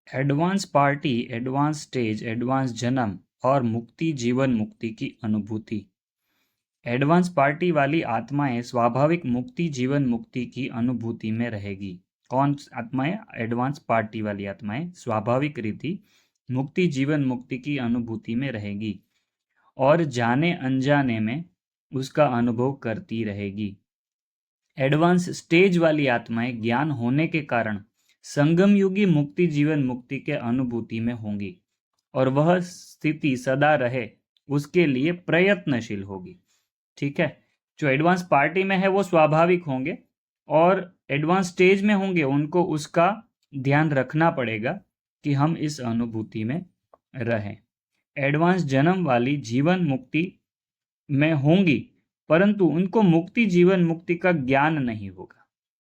Advance party, advance stage, advance जन्म और मुक्ति जीवन मुक्ति की अनुभूति। एडवांस पार्टी वाली आत्माएं स्वाभाविक मुक्ति जीवन मुक्ति की अनुभूति में रहेगी। कौन आत्माएं? एडवांस पार्टी वाली आत्माएं स्वाभाविक रीति मुक्ति जीवन मुक्ति की अनुभूति में रहेगी और जाने अनजाने में उसका अनुभव करती रहेगी। एडवांस स्टेज वाली आत्माएं ज्ञान होने के कारण संगम युगी मुक्ति जीवन मुक्ति के अनुभूति में होंगी और वह स्थिति सदा रहे उसके लिए प्रयत्नशील होगी। ठीक है, जो एडवांस पार्टी में है वो स्वाभाविक होंगे और एडवांस स्टेज में होंगे उनको उसका ध्यान रखना पड़ेगा कि हम इस अनुभूति में रहें। एडवांस जन्म वाली जीवन मुक्ति में होंगी परंतु उनको मुक्ति जीवन मुक्ति का ज्ञान नहीं होगा।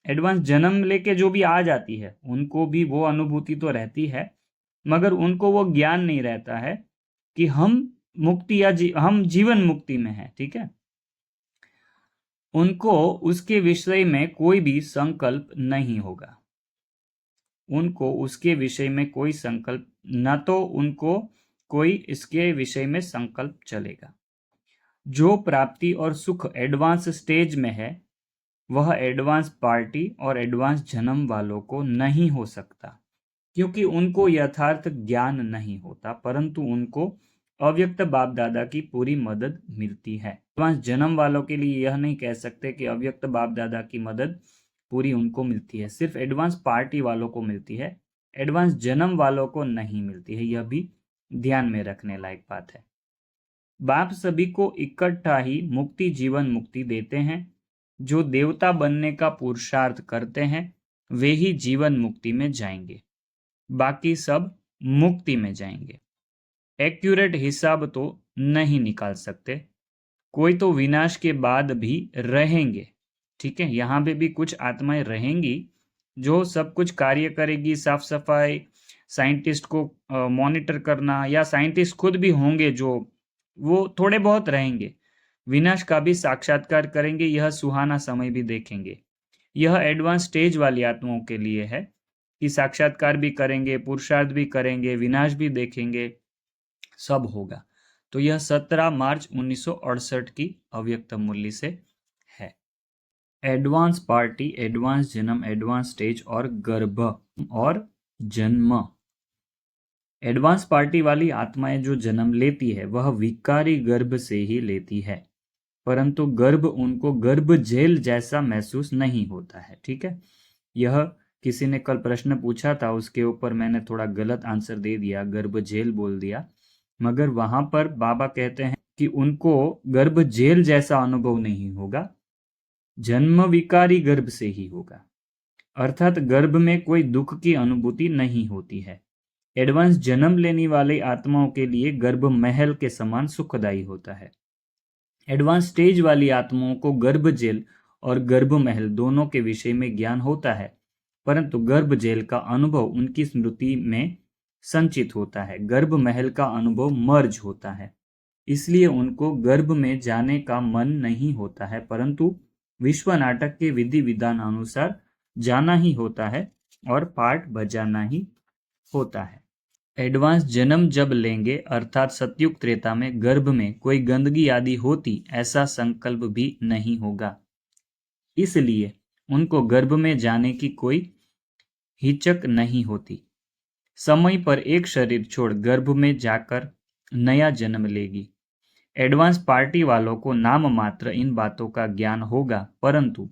एडवांस जन्म लेके जो भी आ जाती है उनको भी वो अनुभूति तो रहती है मगर उनको वो ज्ञान नहीं रहता है कि हम मुक्ति या हम जीवन मुक्ति में हैं। ठीक है, उनको उसके विषय में कोई भी संकल्प नहीं होगा। उनको उसके विषय में कोई संकल्प न तो उनको कोई इसके विषय में संकल्प चलेगा। जो प्राप्ति और सुख एडवांस स्टेज में है वह एडवांस पार्टी और एडवांस जन्म वालों को नहीं हो सकता क्योंकि उनको यथार्थ ज्ञान नहीं होता परंतु उनको अव्यक्त बाप दादा की पूरी मदद मिलती है। एडवांस जन्म वालों के लिए यह नहीं कह सकते कि अव्यक्त बाप दादा की मदद पूरी उनको मिलती है, सिर्फ एडवांस पार्टी वालों को मिलती है, एडवांस जन्म वालों को नहीं मिलती है। यह भी ध्यान में रखने लायक बात है। बाप सभी को इकट्ठा ही मुक्ति जीवन मुक्ति देते हैं। जो देवता बनने का पुरुषार्थ करते हैं वे ही जीवन मुक्ति में जाएंगे, बाकी सब मुक्ति में जाएंगे। एक्यूरेट हिसाब तो नहीं निकाल सकते, कोई तो विनाश के बाद भी रहेंगे। ठीक है, यहाँ पे भी कुछ आत्माएं रहेंगी जो सब कुछ कार्य करेगी, साफ सफाई, साइंटिस्ट को मॉनिटर करना, या साइंटिस्ट खुद भी होंगे जो वो थोड़े बहुत रहेंगे, विनाश का भी साक्षात्कार करेंगे, यह सुहाना समय भी देखेंगे। यह एडवांस स्टेज वाली आत्माओं के लिए है कि साक्षात्कार भी करेंगे, पुरुषार्थ भी करेंगे, विनाश भी देखेंगे, सब होगा। तो यह 17 मार्च 1968 की अव्यक्त मूल्य से है। एडवांस पार्टी, एडवांस जन्म, एडवांस स्टेज और गर्भ और जन्म। एडवांस पार्टी वाली आत्माएं जो जन्म लेती है वह विकारी गर्भ से ही लेती है परंतु गर्भ उनको गर्भ जेल जैसा महसूस नहीं होता है। ठीक है, यह किसी ने कल प्रश्न पूछा था, उसके ऊपर मैंने थोड़ा गलत आंसर दे दिया, गर्भ जेल बोल दिया, मगर वहां पर बाबा कहते हैं कि उनको गर्भ जेल जैसा अनुभव नहीं होगा, जन्म विकारी गर्भ से ही होगा, अर्थात गर्भ में कोई दुख की अनुभूति नहीं होती है। एडवांस जन्म लेने वाले आत्माओं के लिए गर्भ महल के समान सुखदायी होता है। एडवांस स्टेज वाली आत्माओं को गर्भ जेल और गर्भ महल दोनों के विषय में ज्ञान होता है परंतु गर्भ जेल का अनुभव उनकी स्मृति में संचित होता है, गर्भ महल का अनुभव मर्ज होता है, इसलिए उनको गर्भ में जाने का मन नहीं होता है परंतु विश्व नाटक के विधि विधान अनुसार जाना ही होता है और पाठ बजाना ही होता है। एडवांस जन्म जब लेंगे अर्थात सतयुग त्रेता में गर्भ में कोई गंदगी आदि होती ऐसा संकल्प भी नहीं होगा, इसलिए उनको गर्भ में जाने की कोई हिचक नहीं होती। समय पर एक शरीर छोड़ गर्भ में जाकर नया जन्म लेगी। एडवांस पार्टी वालों को नाम मात्र इन बातों का ज्ञान होगा परंतु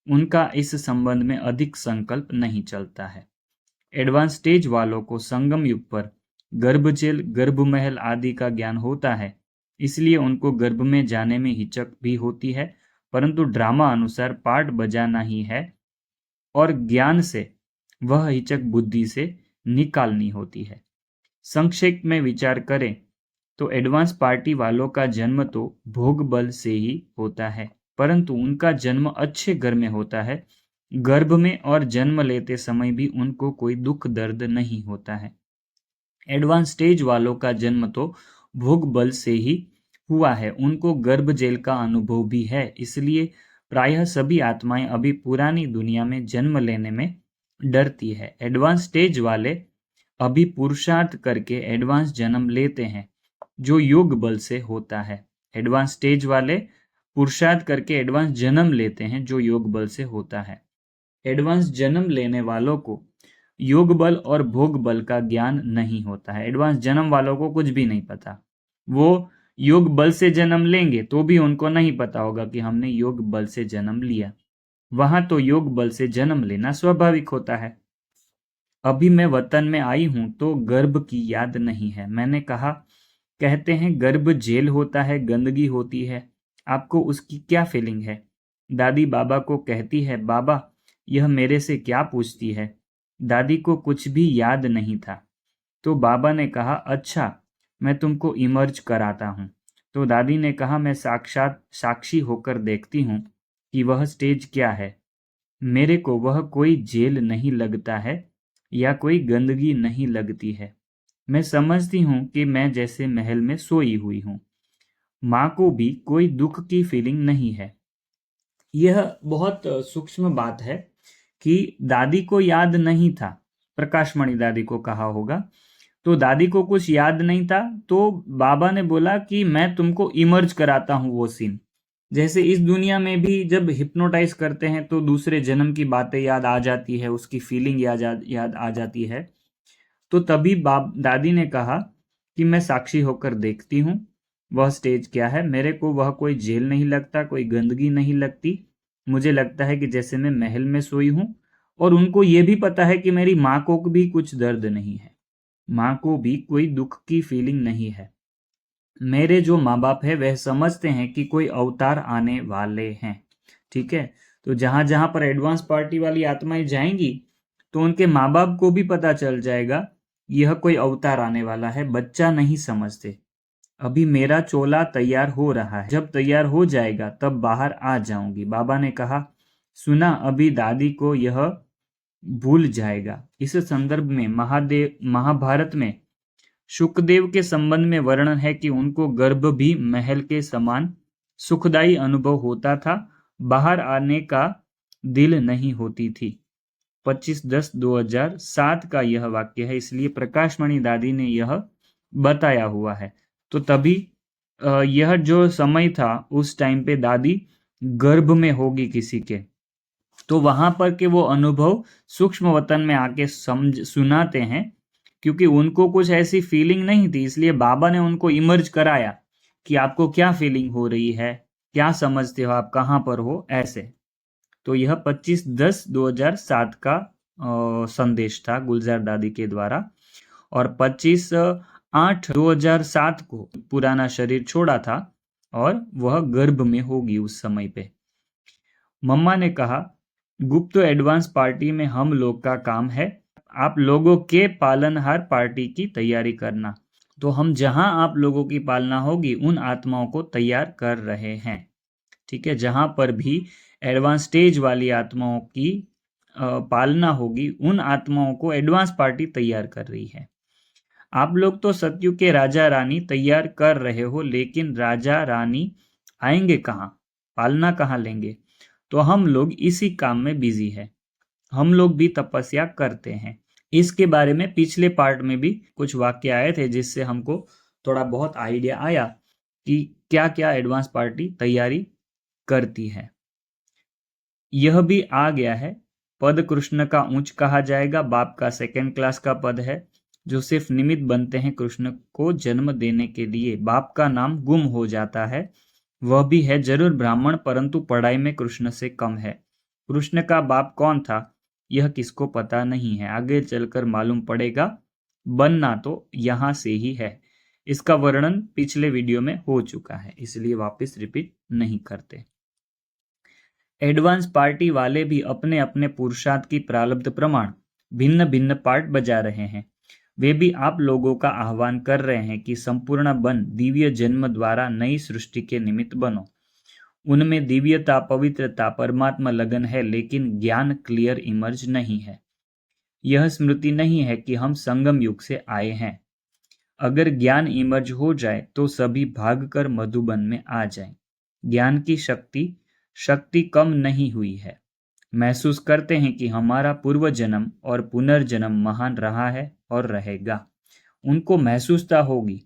उनका इस संबंध में अधिक संकल्प नहीं चलता है। एडवांस स्टेज वालों को संगम युग पर गर्भ जेल, गर्भ महल आदि का ज्ञान होता है, इसलिए उनको गर्भ में जाने में हिचक भी होती है परंतु ड्रामा अनुसार पाठ बजाना ही है और ज्ञान से वह हिचक बुद्धि से निकालनी होती है। संक्षेप में विचार करें तो एडवांस पार्टी वालों का जन्म तो भोग बल से ही होता है परंतु उनका जन्म अच्छे घर में होता है, गर्भ में और जन्म लेते समय भी उनको कोई दुख दर्द नहीं होता है। एडवांस स्टेज वालों का जन्म तो भोग बल से ही हुआ है, उनको गर्भ जेल का अनुभव भी है, इसलिए प्रायः सभी आत्माएं अभी पुरानी दुनिया में जन्म लेने में डरती है। एडवांस स्टेज वाले अभी पुरुषार्थ करके एडवांस जन्म लेते हैं जो योग बल से होता है। एडवांस स्टेज वाले पुरुषार्थ करके एडवांस जन्म लेते हैं जो योग बल से होता है। एडवांस जन्म लेने वालों को योग बल और भोग बल का ज्ञान नहीं होता है। एडवांस जन्म वालों को कुछ भी नहीं पता। वो योग बल से जन्म लेंगे तो भी उनको नहीं पता होगा कि हमने योग बल से जन्म लिया। वहां तो योग बल से जन्म लेना स्वाभाविक होता है। अभी मैं वतन में आई हूं तो गर्भ की याद नहीं है। मैंने कहा, कहते हैं गर्भ जेल होता है, गंदगी होती है, आपको उसकी क्या फीलिंग है? दादी बाबा को कहती है, बाबा यह मेरे से क्या पूछती है? दादी को कुछ भी याद नहीं था। तो बाबा ने कहा, अच्छा मैं तुमको इमर्ज कराता हूँ। तो दादी ने कहा, मैं साक्षात साक्षी होकर देखती हूँ कि वह स्टेज क्या है। मेरे को वह कोई जेल नहीं लगता है या कोई गंदगी नहीं लगती है। मैं समझती हूँ कि मैं जैसे महल में सोई हुई हूँ। माँ को भी कोई दुख की फीलिंग नहीं है। यह बहुत सूक्ष्म बात है कि दादी को याद नहीं था। प्रकाशमणि दादी को कहा होगा। तो दादी को कुछ याद नहीं था तो बाबा ने बोला कि मैं तुमको इमर्ज कराता हूँ वो सीन। जैसे इस दुनिया में भी जब हिप्नोटाइज करते हैं तो दूसरे जन्म की बातें याद आ जाती है, उसकी फीलिंग याद आ जाती है। तो तभी दादी ने कहा कि मैं साक्षी होकर देखती हूँ वह स्टेज क्या है। मेरे को वह कोई जेल नहीं लगता, कोई गंदगी नहीं लगती। मुझे लगता है कि जैसे मैं महल में सोई हूँ। और उनको ये भी पता है कि मेरी माँ को भी कुछ दर्द नहीं है, माँ को भी कोई दुख की फीलिंग नहीं है। मेरे जो माँ बाप है वह समझते हैं कि कोई अवतार आने वाले हैं। ठीक है, तो जहां जहां पर एडवांस पार्टी वाली आत्माएं जाएंगी तो उनके माँ बाप को भी पता चल जाएगा यह कोई अवतार आने वाला है। बच्चा नहीं समझते। अभी मेरा चोला तैयार हो रहा है, जब तैयार हो जाएगा तब बाहर आ जाऊंगी। बाबा ने कहा, सुना अभी दादी को यह भूल जाएगा। इस संदर्भ में महाभारत में शुकदेव के संबंध में वर्णन है कि उनको गर्भ भी महल के समान सुखदायी अनुभव होता था, बाहर आने का दिल नहीं होती थी। 25/10/2007 का यह वाक्य है, इसलिए प्रकाशमणि दादी ने यह बताया हुआ है। तो तभी यह जो समय था उस टाइम पे दादी गर्भ में होगी किसी के, तो वहां पर के वो अनुभव सूक्ष्म वतन में आके सुनाते हैं। क्योंकि उनको कुछ ऐसी फीलिंग नहीं थी, इसलिए बाबा ने उनको इमर्ज कराया कि आपको क्या फीलिंग हो रही है, क्या समझते हो आप, कहाँ पर हो, ऐसे। तो यह 25/10/2007 का संदेश था गुलजार दादी के द्वारा। और 25/8/2007 को पुराना शरीर छोड़ा था और वह गर्भ में होगी उस समय पे। मम्मा ने कहा, गुप्त एडवांस पार्टी में हम लोग का काम है आप लोगों के पालनहार पार्टी की तैयारी करना। तो हम जहां आप लोगों की पालना होगी उन आत्माओं को तैयार कर रहे हैं। ठीक है, जहां पर भी एडवांस स्टेज वाली आत्माओं की पालना होगी उन आत्माओं को एडवांस पार्टी तैयार कर रही है। आप लोग तो सतयुग के राजा रानी तैयार कर रहे हो, लेकिन राजा रानी आएंगे कहाँ, पालना कहाँ लेंगे? तो हम लोग इसी काम में बिजी है। हम लोग भी तपस्या करते हैं। इसके बारे में पिछले पार्ट में भी कुछ वाक्य आए थे जिससे हमको थोड़ा बहुत आइडिया आया कि क्या क्या एडवांस पार्टी तैयारी करती है। यह भी आ गया है, पद कृष्ण का उच्च कहा जाएगा। बाप का सेकंड क्लास का पद है जो सिर्फ निमित्त बनते हैं कृष्ण को जन्म देने के लिए। बाप का नाम गुम हो जाता है, वह भी है जरूर ब्राह्मण, परंतु पढ़ाई में कृष्ण से कम है। कृष्ण का बाप कौन था यह किसको पता नहीं है, आगे चलकर मालूम पड़ेगा। बनना तो यहां से ही है। इसका वर्णन पिछले वीडियो में हो चुका है, इसलिए वापस रिपीट नहीं करते। एडवांस पार्टी वाले भी अपने अपने पुरुषार्थ की प्रारब्ध प्रमाण भिन्न भिन्न पार्ट बजा रहे हैं। वे भी आप लोगों का आह्वान कर रहे हैं कि संपूर्ण बन दिव्य जन्म द्वारा नई सृष्टि के निमित्त बनो। उनमें दिव्यता, पवित्रता, परमात्मा लगन है, लेकिन ज्ञान क्लियर इमर्ज नहीं है। यह स्मृति नहीं है कि हम संगम युग से आए हैं। अगर ज्ञान इमर्ज हो जाए तो सभी भागकर मधुबन में आ जाएं। ज्ञान की शक्ति कम नहीं हुई है, महसूस करते हैं कि हमारा पूर्व जन्म और पुनर्जन्म महान रहा है और रहेगा। उनको महसूसता होगी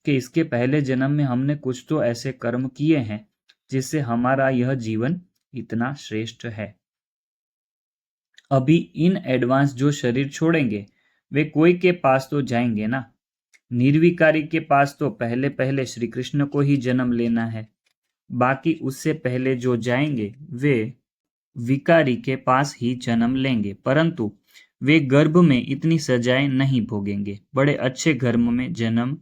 कि इसके पहले जन्म में हमने कुछ तो ऐसे कर्म किए हैं जिससे हमारा यह जीवन इतना श्रेष्ठ है। अभी इन एडवांस जो शरीर छोड़ेंगे वे कोई के पास तो जाएंगे ना। निर्विकारी के पास तो पहले पहले श्री कृष्ण को ही जन्म लेना है। बाकी उससे पहले जो जाएंगे वे विकारी के पास ही जन्म लेंगे, परंतु वे गर्भ में इतनी सजाएं नहीं भोगेंगे, बड़े अच्छे गर्भ में जन्म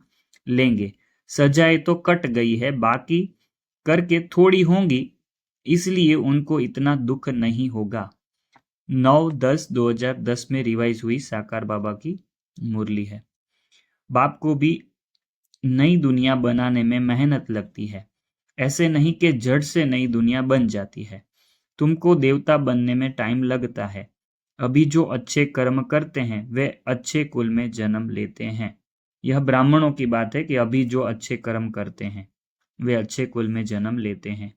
लेंगे। सजाएं तो कट गई है, बाकी करके थोड़ी होंगी, इसलिए उनको इतना दुख नहीं होगा। 9/10/2010 में रिवाइज हुई साकार बाबा की मुरली है। बाप को भी नई दुनिया बनाने में मेहनत लगती है, ऐसे नहीं कि झट से नई दुनिया बन जाती है। तुमको देवता बनने में टाइम लगता है। अभी जो अच्छे कर्म करते हैं वे अच्छे कुल में जन्म लेते हैं। यह ब्राह्मणों की बात है कि अभी जो अच्छे कर्म करते हैं वे अच्छे कुल में जन्म लेते हैं।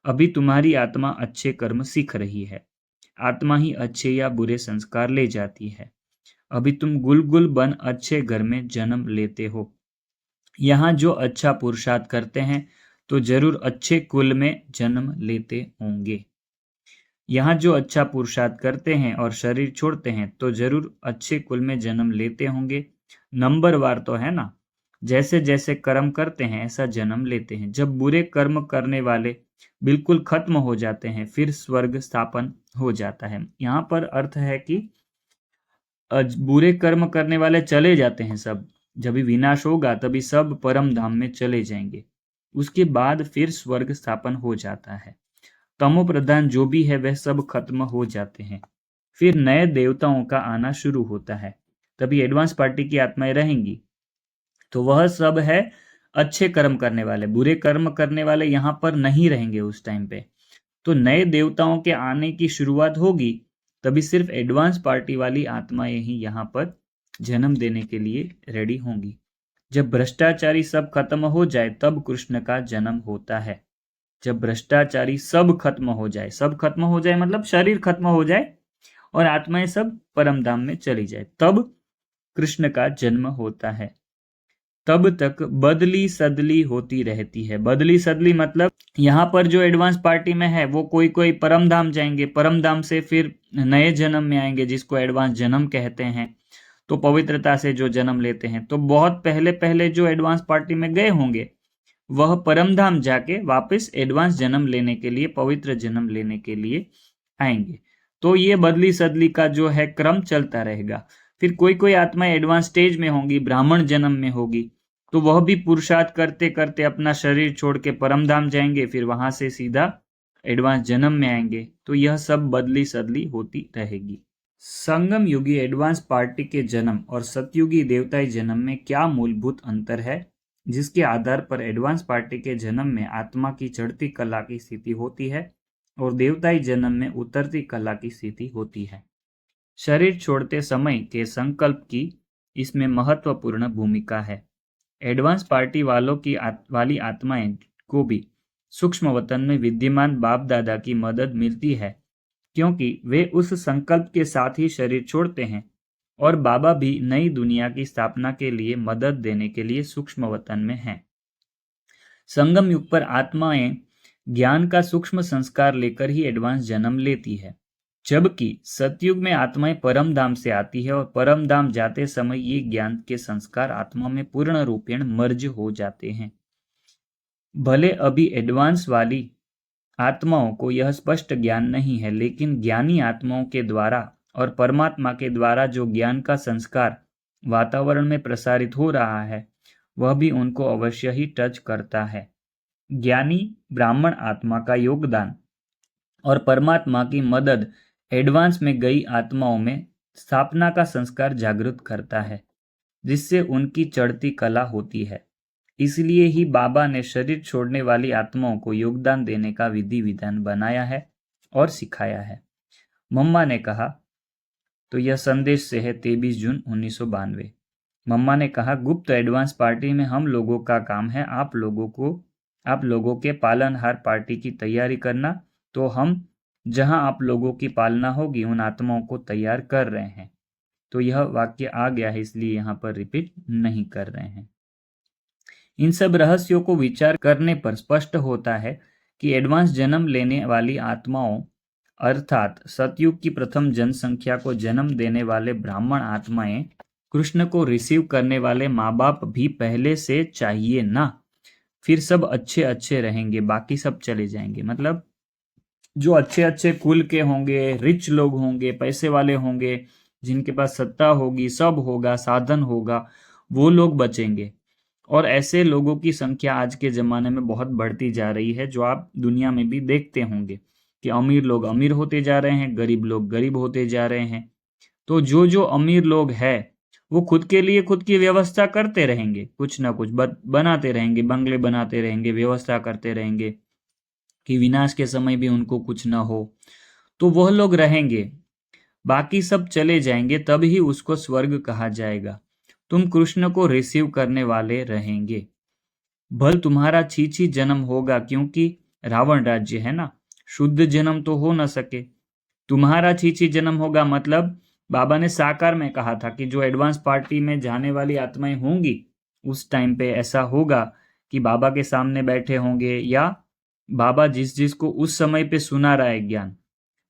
अभी तुम्हारी आत्मा अच्छे कर्म सीख रही है। आत्मा ही अच्छे या बुरे संस्कार ले जाती है। अभी तुम गुलगुल बन अच्छे घर में जन्म लेते हो। यहाँ जो अच्छा पुरुषार्थ करते हैं तो जरूर अच्छे कुल में जन्म लेते होंगे। यहाँ जो अच्छा पुरुषार्थ करते हैं और शरीर छोड़ते हैं तो जरूर अच्छे कुल में जन्म लेते होंगे। नंबरवार तो है ना, जैसे जैसे कर्म करते हैं ऐसा जन्म लेते हैं। जब बुरे कर्म करने वाले बिल्कुल खत्म हो जाते हैं फिर स्वर्ग स्थापन हो जाता है। यहाँ पर अर्थ है कि बुरे कर्म करने वाले चले जाते हैं सब, जब भी विनाश होगा तभी सब परम धाम में चले जाएंगे। उसके बाद फिर स्वर्ग स्थापन हो जाता है। तमो प्रधान जो भी है वह सब खत्म हो जाते हैं, फिर नए देवताओं का आना शुरू होता है। तभी एडवांस पार्टी की आत्माएं रहेंगी। तो वह सब है अच्छे कर्म करने वाले, बुरे कर्म करने वाले यहाँ पर नहीं रहेंगे उस टाइम पे। तो नए देवताओं के आने की शुरुआत होगी, तभी सिर्फ एडवांस पार्टी वाली आत्माएं ही यहाँ पर जन्म देने के लिए रेडी होंगी। जब भ्रष्टाचारी सब खत्म हो जाए तब कृष्ण का जन्म होता है। जब भ्रष्टाचारी सब खत्म हो जाए, सब खत्म हो जाए मतलब शरीर खत्म हो जाए और आत्माएं सब परम धाम में चली जाए, तब कृष्ण का जन्म होता है। तब तक बदली सदली होती रहती है। बदली सदली मतलब यहाँ पर जो एडवांस पार्टी में है वो कोई कोई परम धाम जाएंगे, परम धाम से फिर नए जन्म में आएंगे जिसको एडवांस जन्म कहते हैं। तो पवित्रता से जो जन्म लेते हैं, तो बहुत पहले पहले जो एडवांस पार्टी में गए होंगे वह परम धाम जाके वापस एडवांस जन्म लेने के लिए, पवित्र जन्म लेने के लिए आएंगे। तो ये बदली सदली का जो है क्रम चलता रहेगा। फिर कोई कोई आत्माएं एडवांस स्टेज में होंगी, ब्राह्मण जन्म में होगी, तो वह भी पुरुषार्थ करते करते अपना शरीर छोड़ के परम धाम जाएंगे, फिर वहां से सीधा एडवांस जन्म में आएंगे। तो यह सब बदली सदली होती रहेगी। संगम युगी एडवांस पार्टी के जन्म और सतयुगी देवताई जन्म में क्या मूलभूत अंतर है, जिसके आधार पर एडवांस पार्टी के जन्म में आत्मा की चढ़ती कला की स्थिति होती है और देवताई जन्म में उतरती कला की स्थिति होती है। शरीर छोड़ते समय के संकल्प की इसमें महत्वपूर्ण भूमिका है। एडवांस पार्टी वालों की वाली आत्माएं को भी सूक्ष्म वतन में विद्यमान बाप दादा की मदद मिलती है, क्योंकि वे उस संकल्प के साथ ही शरीर छोड़ते हैं और बाबा भी नई दुनिया की स्थापना के लिए मदद देने के लिए सूक्ष्म वतन में हैं। संगम युग पर आत्माएं ज्ञान का सूक्ष्म संस्कार लेकर ही एडवांस जन्म लेती है, जबकि सतयुग में आत्माएं परम धाम से आती है और परम धाम जाते समय ये ज्ञान के संस्कार आत्मा में पूर्ण रूपेण मर्ज हो जाते हैं। भले अभी एडवांस वाली आत्माओं को यह स्पष्ट ज्ञान नहीं है, लेकिन ज्ञानी आत्माओं के द्वारा और परमात्मा के द्वारा जो ज्ञान का संस्कार वातावरण में प्रसारित हो रहा है वह भी उनको अवश्य ही टच करता है। ज्ञानी ब्राह्मण आत्मा का योगदान और परमात्मा की मदद एडवांस में गई आत्माओं में स्थापना का संस्कार जागृत करता है, जिससे उनकी चढ़ती कला होती है। इसलिए ही बाबा ने शरीर छोड़ने वाली आत्माओं को योगदान देने का विधि विधान बनाया है और सिखाया है। मम्मा ने कहा, तो यह संदेश से है 23 जून 1992। मम्मा ने कहा, गुप्त एडवांस पार्टी में हम लोगों का काम है आप लोगों के पालनहार पार्टी की तैयारी करना, तो हम जहां आप लोगों की पालना होगी उन आत्माओं को तैयार कर रहे हैं। तो यह वाक्य आ गया है, इसलिए यहाँ पर रिपीट नहीं कर रहे हैं। इन सब रहस्यों को विचार करने पर स्पष्ट होता है कि एडवांस जन्म लेने वाली आत्माओं अर्थात सतयुग की प्रथम जनसंख्या को जन्म देने वाले ब्राह्मण आत्माएं कृष्ण को रिसीव करने वाले माँ बाप भी पहले से चाहिए ना। फिर सब अच्छे अच्छे रहेंगे, बाकी सब चले जाएंगे। मतलब जो अच्छे अच्छे कुल के होंगे, रिच लोग होंगे, पैसे वाले होंगे, जिनके पास सत्ता होगी, सब होगा, साधन होगा, वो लोग बचेंगे। और ऐसे लोगों की संख्या आज के जमाने में बहुत बढ़ती जा रही है, जो आप दुनिया में भी देखते होंगे कि अमीर लोग अमीर होते जा रहे हैं, गरीब लोग गरीब होते जा रहे हैं। तो जो जो अमीर लोग हैं वो खुद के लिए खुद की व्यवस्था करते रहेंगे, कुछ ना कुछ बनाते रहेंगे, बंगले बनाते रहेंगे, व्यवस्था करते रहेंगे कि विनाश के समय भी उनको कुछ ना हो। तो वह लोग रहेंगे, बाकी सब चले जाएंगे, तब ही उसको स्वर्ग कहा जाएगा। तुम कृष्ण को रिसीव करने वाले रहेंगे। भल तुम्हारा छीछी जन्म होगा, क्योंकि रावण राज्य है ना, शुद्ध जन्म तो हो न सके। तुम्हारा छीछी जन्म होगा मतलब बाबा ने साकार में कहा था कि जो एडवांस पार्टी में जाने वाली आत्माएं होंगी उस टाइम पे ऐसा होगा कि बाबा के सामने बैठे होंगे, या बाबा जिस जिसको उस समय पे सुना रहा है ज्ञान,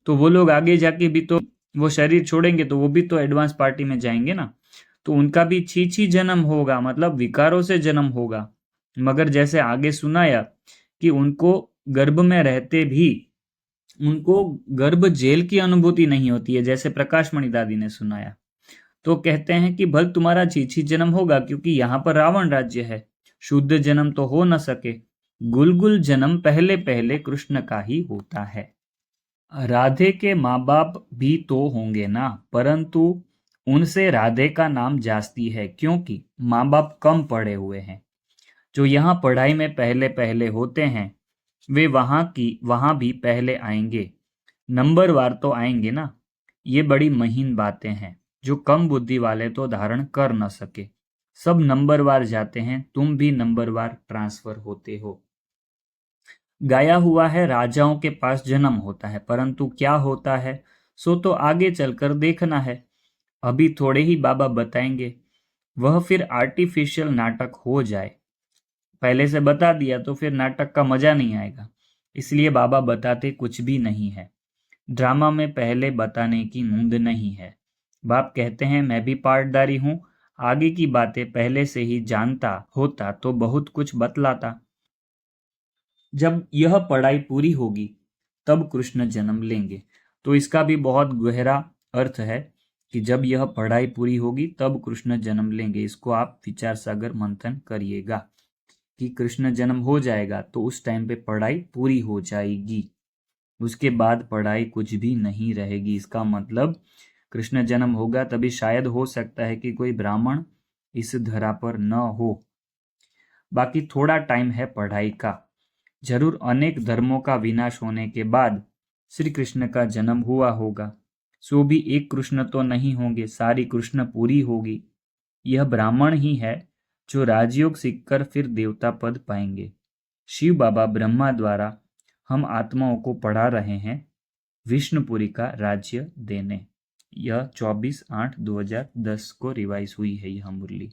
तो वो लोग आगे जाके भी तो वो शरीर छोड़ेंगे, तो वो भी तो एडवांस पार्टी में जाएंगे ना। तो उनका भी छीछी जन्म होगा, मतलब विकारों से जन्म होगा। मगर जैसे आगे सुनाया कि उनको गर्भ में रहते भी उनको गर्भ जेल की अनुभूति नहीं होती है, जैसे प्रकाशमणि दादी ने सुनाया। तो कहते हैं कि भल तुम्हारा छीछी जन्म होगा, क्योंकि यहाँ पर रावण राज्य है, शुद्ध जन्म तो हो न सके। गुलगुल जन्म पहले पहले कृष्ण का ही होता है। राधे के माँ बाप भी तो होंगे ना, परंतु उनसे राधे का नाम जास्ती है, क्योंकि माँ बाप कम पढ़े हुए हैं। जो यहाँ पढ़ाई में पहले पहले होते हैं वे वहां भी पहले आएंगे, नंबरवार तो आएंगे ना। ये बड़ी महीन बातें हैं जो कम बुद्धि वाले तो धारण कर न सके। सब नंबरवार जाते हैं, तुम भी नंबरवार ट्रांसफर होते हो। गाया हुआ है राजाओं के पास जन्म होता है, परंतु क्या होता है सो तो आगे चलकर देखना है। अभी थोड़े ही बाबा बताएंगे, वह फिर आर्टिफिशियल नाटक हो जाए। पहले से बता दिया तो फिर नाटक का मजा नहीं आएगा, इसलिए बाबा बताते कुछ भी नहीं है। ड्रामा में पहले बताने की नूंद नहीं है। बाप कहते हैं मैं भी पार्टदारी हूँ, आगे की बातें पहले से ही जानता होता तो बहुत कुछ बतलाता। जब यह पढ़ाई पूरी होगी तब कृष्ण जन्म लेंगे। तो इसका भी बहुत गहरा अर्थ है कि जब यह पढ़ाई पूरी होगी तब कृष्ण जन्म लेंगे। इसको आप विचार सागर मंथन करिएगा कि कृष्ण जन्म हो जाएगा तो उस टाइम पे पढ़ाई पूरी हो जाएगी, उसके बाद पढ़ाई कुछ भी नहीं रहेगी। इसका मतलब कृष्ण जन्म होगा तभी शायद हो सकता है कि कोई ब्राह्मण इस धरा पर न हो। बाकी थोड़ा टाइम है पढ़ाई का। जरूर अनेक धर्मों का विनाश होने के बाद श्री कृष्ण का जन्म हुआ होगा, सो भी एक कृष्ण तो नहीं होंगे, सारी कृष्ण पूरी होगी। यह ब्राह्मण ही है जो राजयोग सीखकर फिर देवता पद पाएंगे। शिव बाबा ब्रह्मा द्वारा हम आत्माओं को पढ़ा रहे हैं विष्णुपुरी का राज्य देने। यह 24/8/2010 को रिवाइज हुई है यह मुरली।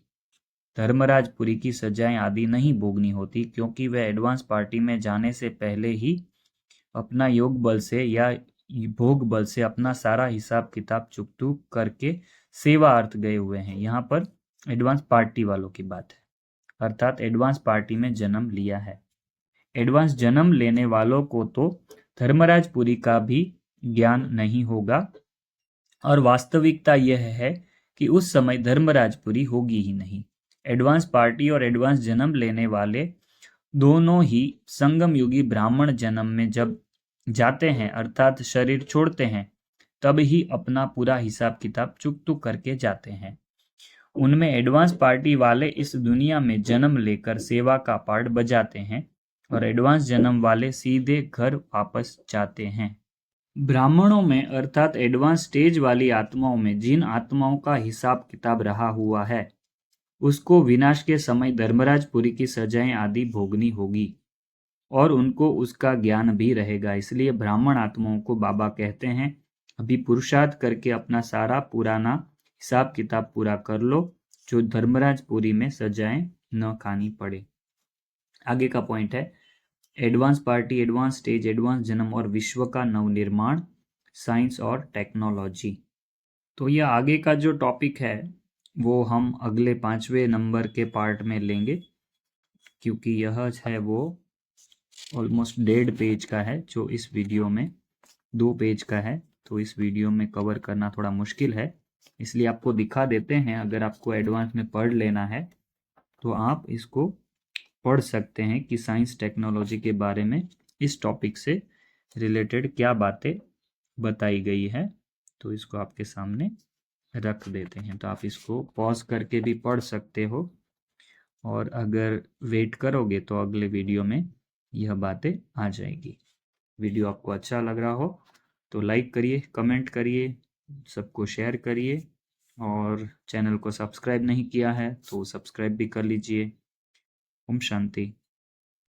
धर्मराजपुरी की सजाएं आदि नहीं भोगनी होती, क्योंकि वह एडवांस पार्टी में जाने से पहले ही अपना योग बल से या भोग बल से अपना सारा हिसाब किताब चुकतू करके सेवा अर्थ गए हुए हैं। यहाँ पर एडवांस पार्टी वालों की बात है, अर्थात एडवांस पार्टी में जन्म लिया है। एडवांस जन्म लेने वालों को तो धर्मराजपुरी का भी ज्ञान नहीं होगा, और वास्तविकता यह है कि उस समय धर्मराजपुरी होगी ही नहीं। एडवांस पार्टी और एडवांस जन्म लेने वाले दोनों ही संगम युगी ब्राह्मण जन्म में जब जाते हैं, अर्थात शरीर छोड़ते हैं, तब ही अपना पूरा हिसाब किताब चुकतू करके जाते हैं। उनमें एडवांस पार्टी वाले इस दुनिया में जन्म लेकर सेवा का पार्ट बजाते हैं, और एडवांस जन्म वाले सीधे घर वापस जाते हैं। ब्राह्मणों में अर्थात एडवांस स्टेज वाली आत्माओं में जिन आत्माओं का हिसाब किताब रहा हुआ है उसको विनाश के समय धर्मराजपुरी की सजाएं आदि भोगनी होगी। और उनको उसका ज्ञान भी रहेगा। इसलिए ब्राह्मण आत्माओं को बाबा कहते हैं, अभी पुरुषार्थ करके अपना सारा पुराना हिसाब किताब पूरा कर लो, जो धर्मराजपुरी में सजाएं न खानी पड़े। आगे का पॉइंट है advance party, advance stage, advance जन्म और विश्व का नवनिर्माण, साइंस और टेक्नोलॉजी। तो ये आगे का जो टॉपिक है वो हम अगले 5वें नंबर के पार्ट में लेंगे, क्योंकि यह है वो ऑलमोस्ट 1.5 पेज का है, जो इस वीडियो में 2 पेज का है, तो इस वीडियो में कवर करना थोड़ा मुश्किल है। इसलिए आपको दिखा देते हैं, अगर आपको एडवांस में पढ़ लेना है तो आप इसको पढ़ सकते हैं कि साइंस टेक्नोलॉजी के बारे में इस टॉपिक से रिलेटेड क्या बातें बताई गई है। तो इसको आपके सामने रख देते हैं, तो आप इसको पॉज करके भी पढ़ सकते हो, और अगर वेट करोगे तो अगले वीडियो में यह बातें आ जाएगी। वीडियो आपको अच्छा लग रहा हो तो लाइक करिए, कमेंट करिए, सबको शेयर करिए, और चैनल को सब्सक्राइब नहीं किया है तो सब्सक्राइब भी कर लीजिए। ओम शांति।